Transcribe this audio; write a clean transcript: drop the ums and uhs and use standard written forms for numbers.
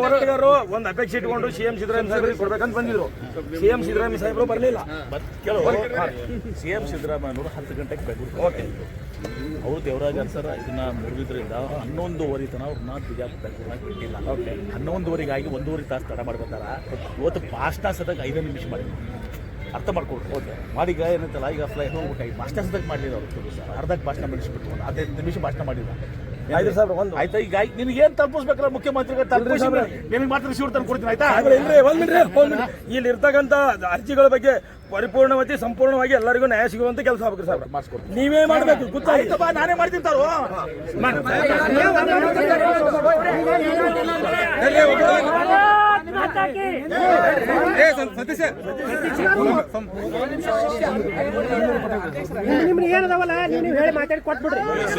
ಹೋರಾಟಗಾರರು ಒಂದು ಅಪೇಕ್ಷೆ ಇಟ್ಕೊಂಡು ಸಿಎಂ ಸಿದ್ದರಾಮಯ್ಯ ಸಾಹೇಬರಿಗೆ ಕೊಡ್ಬೇಕಂತ ಬಂದಿದ್ರು. ಸಿಎಂ ಸಿದ್ದರಾಮಯ್ಯ ಸಾಹೇಬರು ಬರಲಿಲ್ಲ. ಸಿಎಂ ಸಿದ್ದರಾಮಯ್ಯನವರು 10 ಗಂಟೆಗೆ ಬೆಂಗಳೂರು ಓಕೆ ಅವರು ದೇವರಾಜ ಸರ್ ಇದನ್ನ ಮುರಿದ್ರಿಂದ 11:15 ತನಕ ಅವ್ರನ್ನ ಬಿಜಾಪುರ ಬಿಟ್ಟಿಲ್ಲ. ಓಕೆ 11:15ಗಾಗಿ 1.5 ತಾಸು ತಡ ಮಾಡ್ಬೇಕಾರ ಇವತ್ತು ಭಾಷಣ ಸದಕ್ಕೆ 5 ನಿಮಿಷ ಮಾಡಿದ್ರು. ಅರ್ಥ ಮಾಡ್ಕೊಡ್ರಿ. ಓಕೆ ಮಾಡೀಗ ಏನಂತಲ್ಲ ಈಗ ಫ್ಲೈ ಹೋಗ್ಬಿಟ್ಟು ಭಾಷಣ ಸದಕ್ಕೆ ಮಾಡಲಿಲ್ಲ ಅವರು ಸರ್. ಅರ್ಧಕ್ಕೆ ಭಾಷಣ ಮಾಡಿಸ್ಬಿಟ್ಟು 15 ನಿಮಿಷ ಭಾಷಣ ಮಾಡಿಲ್ಲ. ಆಯ್ತು ಸರ್, ಒಂದು ಆಯ್ತಾ ಈಗ ನಿನಗೆ ಏನು ತಲುಪಿಸ್ಬೇಕಲ್ಲ ಮುಖ್ಯಮಂತ್ರಿಗೆ ತಲುಪಿಸಿ ನಿನಗೆ ಮಾತ್ರ ರಿಸೀವ್ ತಂದು ಕೊಡ್ತೀನಿ. ಆಯ್ತಾ ಇಲ್ಲಿ ಇರ್ತಕ್ಕಂಥ ಅರ್ಜಿಗಳ ಬಗ್ಗೆ ಪರಿಪೂರ್ಣವಾಗಿ ಸಂಪೂರ್ಣವಾಗಿ ಎಲ್ಲರಿಗೂ ನ್ಯಾಯ ಸಿಗುವಂತ ಕೆಲಸ ಆಗ್ಬೇಕು ಸರ್. ಮಾಡಿಸ್ಕೊಡ್ತೀನಿ. ನೀವೇ ಮಾಡಬೇಕು. ಗೊತ್ತಾಯ್ತು ಬಾ, ನಾನೇ ಮಾಡ್ತೀನಿ ತಾರು. ನಿಮ್ಗೆ ಏನದವಲ್ಲ ನೀವು ಹೇಳಿ ಮಾತಾಡಿ ಕೊಟ್ಬಿಡ್ರಿ.